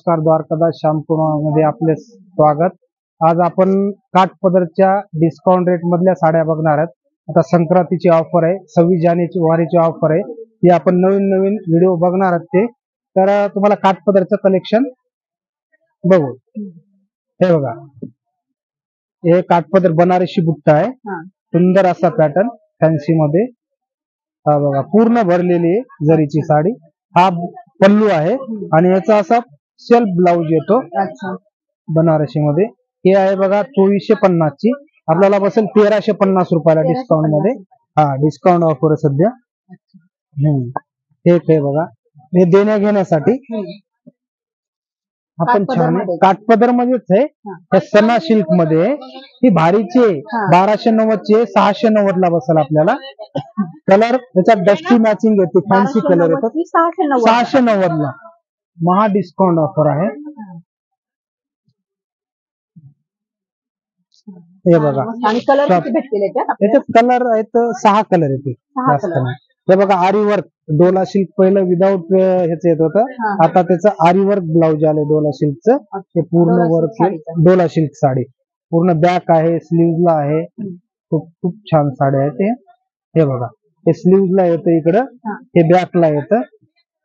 नमस्कार, द्वारकादास मध्ये आपले स्वागत। आज आपण काठपदरच्या डिस्काउंट रेट मधल्या साड्या बघणार आहोत। आता संक्रांतीची ऑफर आहे, 26 जानेवारीची ऑफर आहे, ती आपण नवीन नवीन व्हिडिओ बघणार आहोत ते। तर तुम्हाला काठपदरचं कलेक्शन बघू, हे बघा, हे काठपदर बनारसी बुट्टा आहे, सुंदर असा पॅटर्न फॅन्सी मध्ये। हा बघा, पूर्ण भरलेली जरीची साडी, हा पल्लू आहे आणि याचा असा सेल्फ ब्लाउज येतो बनारसी मध्ये। हे आहे बघा 2450 ची, आपल्याला बसेल 1350 रुपयाला डिस्काउंट मध्ये। हा डिस्काउंट ऑफर सध्या। हे आहे बघा, हे देण्या घेण्यासाठी आपण छान काठपदर मध्येच आहे, हे सना सिल्क मध्ये। ही भारीची 1290 ची, 690 ला बसेल आपल्याला। कलर त्याचा डस्टी मॅचिंग येते, फॅन्सी कलर येतात 690 ला, महा डिस्काउंट ऑफर आहे। हे बघा, याच्यात कलर आहेत 6 कलर येते, जास्त नाही। हे बघा, आरी वर्क डोला सिल्क, पहिलं विदाऊट ह्याच येत होतं, आता त्याचं आरी वर्क ब्लाउज आले डोला सिल्कचं। ते पूर्ण वर्क डोला सिल्क साडी, पूर्ण बॅक आहे, स्लीव्हला आहे, खूप छान साडी आहे ते। हे बघा, हे स्लीव्हला येतं इकडं, हे बॅकला येतं।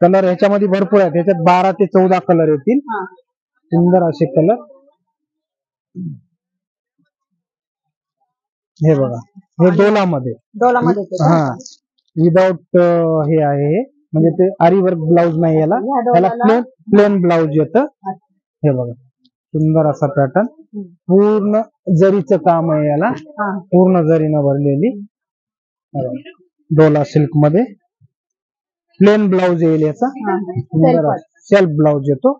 कलर ह्याच्यामध्ये भरपूर आहेत, ह्याच्यात 12 ते 14 कलर येतील, सुंदर असे कलर। हे बघा, हे डोलामध्ये, हा विदाउट हे आहे, म्हणजे ते आरी वर्क ब्लाउज नाही, याला प्लेन ब्लाउज येतं। हे बघा, सुंदर असा पॅटर्न, पूर्ण जरीचं काम आहे याला, पूर्ण जरीनं भरलेली डोला सिल्क मध्ये। प्लेन ब्लाउज येईल याचा, सुंदर सेल्फ ब्लाउज येतो।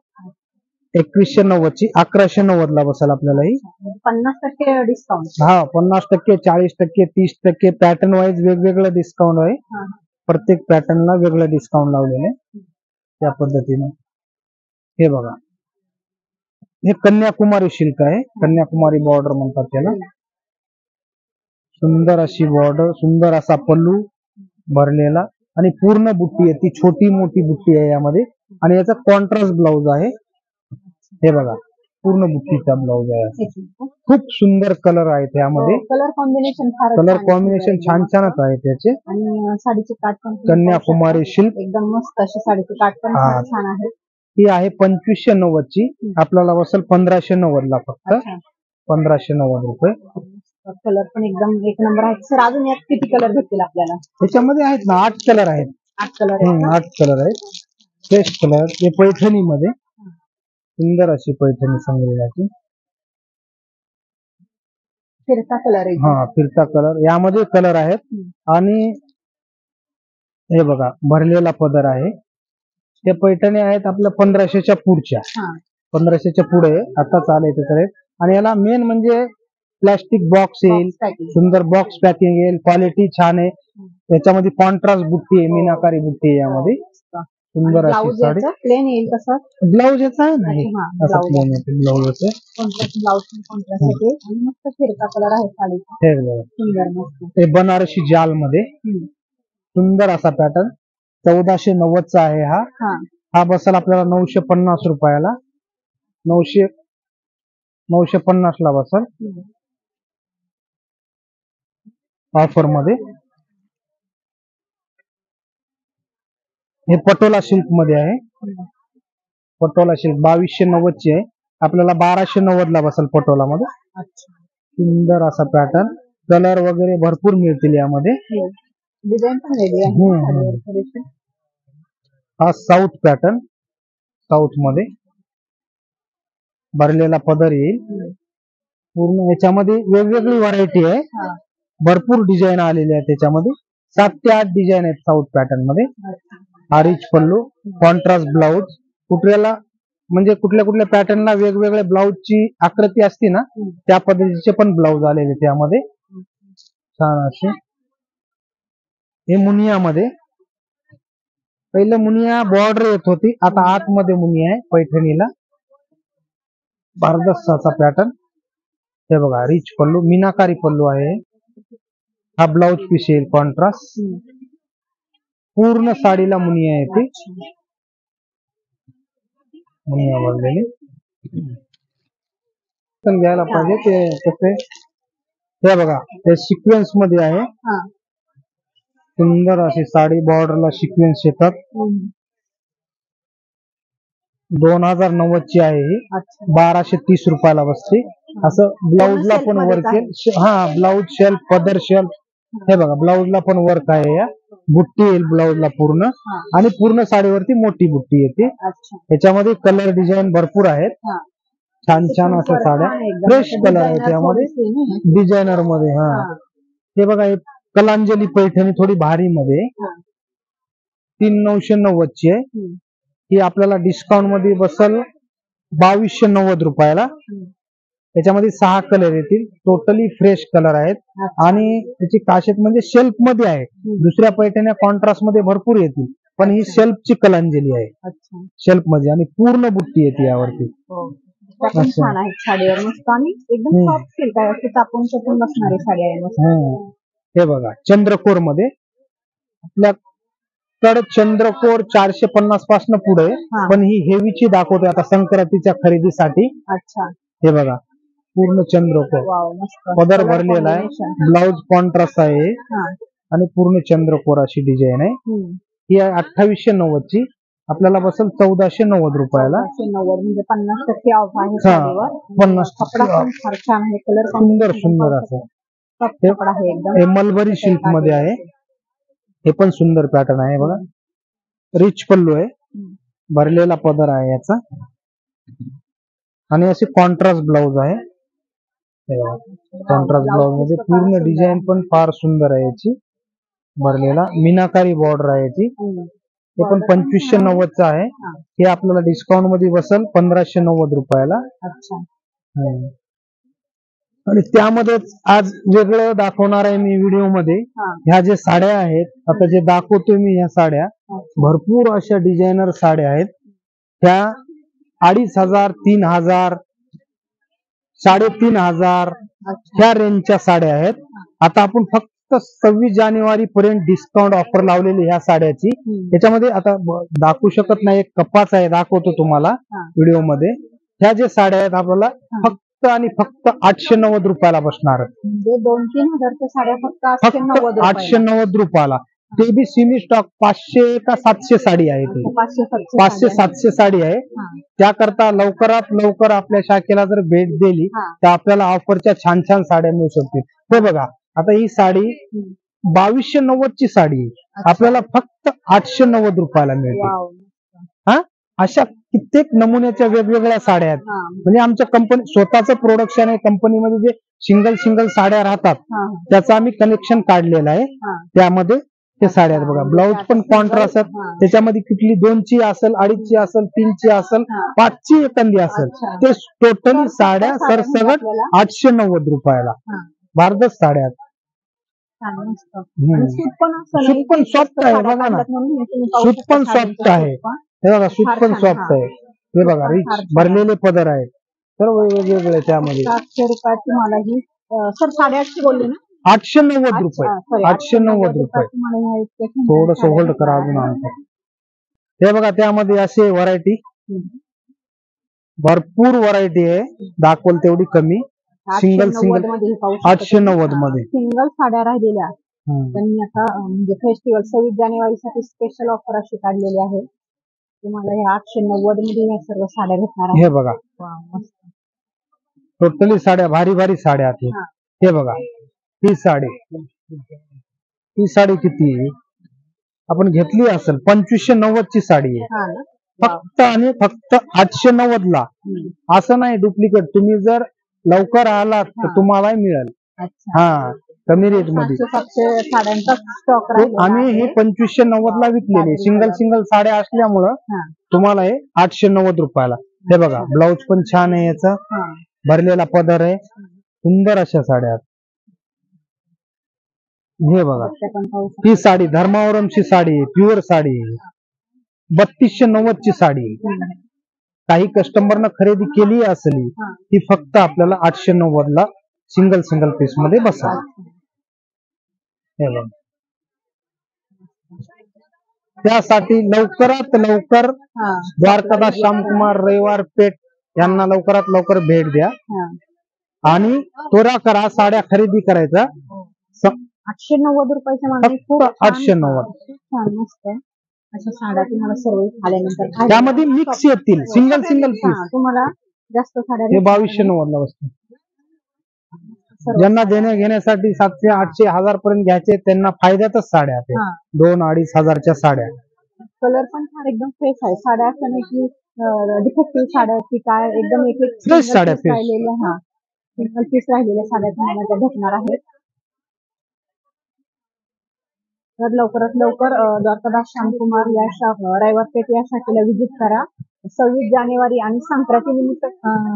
2190 ची, 1190 ला बसेल आपल्याला ही। 50% डिस्काउंट, हा 50%, 40%, 30%, पॅटर्न वाईज वेगवेगळं डिस्काउंट आहे, प्रत्येक पॅटर्नला वेगळं डिस्काउंट लावलेलं आहे त्या पद्धतीने। हे बघा, हे कन्याकुमारी सिल्क आहे, कन्याकुमारी बॉर्डर म्हणतात त्याला। सुंदर अशी बॉर्डर, सुंदर असा पल्लू भरलेला, आणि पूर्ण बुट्टी आहे ती, छोटी मोठी बुट्टी आहे यामध्ये, आणि याचा कॉन्ट्रास्ट ब्लाउज आहे। हे बघा, पूर्ण बुट्टीचा ब्लाउज आहे, खूप सुंदर कलर आहेत यामध्ये, कलर कॉम्बिनेशन छान छानच आहे त्याचे। आणि साडीचे काठ पण कन्याकुमारी सिल्क एकदम मस्त अशी साडीचे काठ पण छान आहे। ही आहे 2590 ची, आपल्याला बसेल 1590 ला, फक्त 1590 रुपये। कलर पण एकदम एक नंबर आहे सर। अजून यात किती कलर भेटतील आपल्याला? त्याच्यामध्ये आहेत ना 8 कलर आहेत, 8 कलर आहेत, फ्रेश कलर। हे पैठणी मध्ये, सुंदर अशी पैठणी संग्रहाची, फिरता कलर आहे, हा फिरता कलर, यामध्ये कलर आहेत। आणि हे बघा, भरलेला पदर आहे। ते पैठणी आहेत आपल्या 1500च्या पुढच्या, 1500च्या पुढे आता चालू आहे। आणि याला मेन म्हणजे प्लास्टिक बॉक्स येईल, सुंदर बॉक्स पॅकिंग येईल, क्वालिटी छान आहे। त्याच्यामध्ये कॉन्ट्रास्ट बुट्टी आहे, मीनाकारी बुट्टी आहे यामध्ये, सुंदर अशी साडी। प्लेन येईल तसं ब्लाउज याचा आहे नाही, असं प्लेन येते ब्लाउज याचं, आणि मस्त फिरता कलर आहे साडीचा, सुंदर मस्त। हे बनारसी जाल मध्ये, सुंदर असा पॅटर्न, 1490 चा आहे हा। हा बसेल आपल्याला 950 रुपयाला, 950 ला बसेल ऑफर मध्ये। हे पटोला सिल्क मध्ये आहे, पटोला सिल्क 2290 ची आहे, आपल्याला 1290 ला बसेल पटोला मध्ये। सुंदर असा पॅटर्न, कलर वगैरे भरपूर मिळतील यामध्ये, डिझाइन पण वेगळी आहे। हा साऊथ पॅटर्न, साऊथ मध्ये भरलेला पदर येईल पूर्ण। याच्यामध्ये वेगवेगळी व्हरायटी आहे, भरपूर डिझाईन आलेले आहेत त्याच्यामध्ये, 7 ते 8 डिझाईन आहेत साऊथ पॅटर्न मध्ये। हा रिच पल्लू, कॉन्ट्रास्ट ब्लाउज, कुठल्याला म्हणजे कुठल्या पॅटर्नला वेगवेगळ्या ब्लाउजची आकृती असते ना, त्या पद्धतीचे पण ब्लाउज आलेले त्यामध्ये, छान असे। हे मुनिया मध्ये, पहिलं मुनिया बॉर्डर येत होती, आता आतमध्ये मुनिया आहे पैठणीला, भारदस्ताचा पॅटर्न। हे बघा, रिच पल्लू, मीनाकारी पल्लू आहे, हा ब्लाउज पीस येईल कॉन्ट्रास्ट, पूर्ण साडीला मुनिया येते। मुनिया भरलेली पण घ्यायला पाहिजे ते कसे हे बघा ते सिक्वेन्स मध्ये आहे हा सुंदर अशी साडी बॉर्डरला सिक्वेन्स येतात 2090 ची आहे ही अच्छा 1230 रुपयाला बसते असं ब्लाऊजला पण वर्क आहे हा ब्लाऊज शेल्फ पदर शेल्फ हे बघा ब्लाऊजला पण वर्क आहे या बुट्टी येईल ब्लाऊजला पूर्ण हा आणि पूर्ण साडीवरती मोठी बुट्टी येते अच्छा त्याच्यामध्ये कलर डिझाईन भरपूर आहेत हा छान छान अशा साड्या फ्रेश कलर आहे त्यामध्ये डिझायनर मध्ये हा हे बघा हे कलांजली पैठणी थोडी भारी मध्ये 3990 ची आहे ही आपल्याला डिस्काउंट मध्ये बसल 2290 रुपयाला त्याच्यामध्ये 6 कलर येतील टोटली फ्रेश कलर आहेत आणि त्याची खासियत म्हणजे शेल्फ मध्ये आहे दुसऱ्या पैठण्या कॉन्ट्रास्ट मध्ये भरपूर येतील पण ही शेल्फची कलांजली आहे शेल्फ मध्ये आणि पूर्ण बुट्टी येते यावरती छान आहे साडीवर मस्त आणि एकदम सॉफ्ट सिल्क आहे अशी तापून चपून बसणारी साडी आहे मस्त हे बघा चंद्रकोर मध्ये आपल्याकडे चंद्रकोर 450 पासून पुढे पण ही हेवीची दाखवते आता संक्रांतीच्या खरेदीसाठी अच्छा हे बघा पूर्ण चंद्रकोर वाव मस्त पदर भरलेला आहे ब्लाऊज कॉन्ट्रास्ट आहे आणि पूर्ण चंद्रकोर अशी डिझाईन आहे ही आहे 2890 ची आपल्याला बसेल 1490 रुपयाला 1490 म्हणजे 50% ऑफ आहे साडीवर 50 कपडा पण फार छान आहे कलर सुंदर सुंदर असं कपडा आहे एकदम हे मलबरी सिल्क मध्ये आहे हे पण सुंदर पॅटर्न आहे बघा रिच पल्लू आहे भरलेला पदर आहे याचा आणि असे कॉन्ट्रास्ट ब्लाऊज आहे कॉन्ट्रास्ट ब्लाऊज मध्ये पूर्ण डिझाईन पण फार सुंदर आहे याची भरलेला मीनाकारी बॉर्डर आहे याची हे पण 2590 चं आहे हे आपल्याला डिस्काउंट मध्ये बसेल 1590 रुपयाला अच्छा आणि त्यामध्ये आज वेगळं दाखवणार आहे मी व्हिडिओ मध्ये ह्या जे साड्या आहेत आता जे दाखवतोय मी ह्या साड्या भरपूर अशा डिझायनर साड्या आहेत त्या 2500 3000 3500 ह्या रेंजच्या साड्या आहेत आता आपण फक्त 26 जानेवारी पर्यंत डिस्काउंट ऑफर लावलेली ह्या साड्याची त्याच्यामध्ये आता दाखवू शकत नाही एक कपाच आहे दाखवतो तुम्हाला व्हिडिओ मध्ये ह्या जे साड्या आहेत आपल्याला फक्त आणि फक्त 890 रुपयाला बसणार म्हणजे 2-3 हजारच्या साड्या फक्त 890 रुपयाला ते बी सिमी स्टॉक 500 का 700 साडी आहे ती 500-700 साडी आहे त्याकरता लवकरात लवकर आपल्या शाखेला जर भेट दिली तर आपल्याला ऑफरच्या छान छान साड्या मिळू शकतील हे बघा आता ही साडी 2290 ची साडी आहे आपल्याला फक्त 890 रुपयाला मिळते हा अशा कित्येक नमुन्याच्या वेगवेगळ्या साड्या आहेत म्हणजे आमच्या कंपनी स्वतःच प्रोडक्शन आहे कंपनीमध्ये जे सिंगल साड्या राहतात त्याचं आम्ही कनेक्शन काढलेलं आहे त्यामध्ये ते साड्या बघा ब्लाऊज पण कॉन्ट्रास्ट त्याच्यामध्ये कुठली 2 ची असेल 2.5 ची असेल 3 ची असेल 5 ची एखादी असेल ते टोटली साड्या सरसगट 890 रुपयाला भारतात साड्या सूट पण सॉफ्ट आहे बघा ना सूट पण सॉफ्ट आहे हे बघा सूट पण सॉफ्ट आहे हे बघा रिच भरलेले पदर आहे सर्व वेगवेगळे त्यामध्ये 700 रुपयाची मला ही सर 850 बोलले ना 890 रुपये 890 रुपये थोडस होल्ड करा अजून आणतो हे बघा त्यामध्ये असे व्हरायटी भरपूर व्हरायटी आहे दाखवल तेवढी कमी सिंगल 890 मध्ये सिंगल साड्या राहिलेल्या त्यांनी आता म्हणजे फेस्टिवल 26 जानेवारी साठी स्पेशल ऑफर अशी काढलेली आहे तुम्हाला हे 890 मध्ये या सर्व साड्या भेटणार हे बघा टोटली साड्या भारी भारी साड्या आहेत हे बघा ही साडी किती आहे आपण घेतली असेल 2590 ची साडी आहे फक्त आणि फक्त 890 ला असं नाही डुप्लिकेट तुम्ही जर लवकर आलात तर तुम्हाला मिळेल हा कमी रेट मध्ये साड्यांचा स्टॉक आम्ही हे 2590 ला विकलेले सिंगल साड्या असल्यामुळं तुम्हाला हे 890 रुपयाला हे बघा ब्लाऊज पण छान आहे याचा भरलेला पदर आहे सुंदर अशा साड्या हे बघा ही साडी धर्मावरमची साडी आहे प्युअर साडी आहे 3290 ची साडी काही कस्टमरनं खरेदी केली असली ती फक्त आपल्याला 890 ला सिंगल पीस मध्ये बसा त्यासाठी लवकरात लवकर हा द्वारकादास श्यामकुमार रविवार पेठ यांना लवकरात लवकर भेट द्या हा आणि त्वरा करा साड्या खरेदी करायचा. 890 रुपयाच्या मागे फक्त खूप छान, 890. खूप छान मस्त आहे. अशा साड्या तुम्हाला सर्व आल्यानंतर त्यामध्ये मिक्स येतील, सिंगल सिंगल हा, पीस. तुम्हाला जास्त साड्या हे 2290 ला वस्तू. सर्व ज्यांना देण्या घेण्यासाठी 700 800 1000 पर्यंत घ्यायचे त्यांना फायद्यातच साड्या आहेत. हा 2-2.5 हजारच्या साड्या. कलर पण छान एकदम फ्रेश आहे. साड्या असं नाही की डिफेक्टिव्ह साड्या आहेत की काय, एकदम एक एक Fresh साड्या, fresh. राहिलेल्या, हा सिंगल पीस राहिलेल्या साड्या तुम्हाला त्या भेटणार आहेत. तर लवकरात लवकर द्वारकादास श्यामकुमार या रविवार पेठ या शाखेला व्हिजिट करा. 26 जानेवारी आणि संक्रांती निमित्त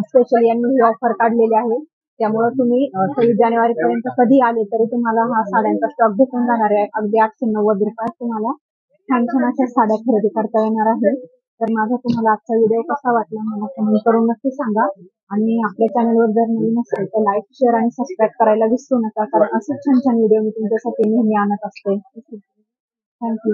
स्पेशल यांनी ही ऑफर काढलेली आहे. त्यामुळे तुम्ही 26 जानेवारी पर्यंत कधी आले तरी तुम्हाला हा साड्यांचा स्टॉक भेटून जाणार आहे. अगदी 890 रुपयात तुम्हाला छान छान अशा साड्या खरेदी करता येणार आहे. तर माझा तुम्हाला आजचा व्हिडिओ कसा वाटला मला कमेंट करून नक्की सांगा. आणि आपल्या चॅनलवर जर नवीन असेल तर लाईक, शेअर आणि सबस्क्राईब करायला विसरू नका, कारण असेच छान छान व्हिडिओ मी तुमच्यासाठी नेहमी आणत असते. थँक्यू.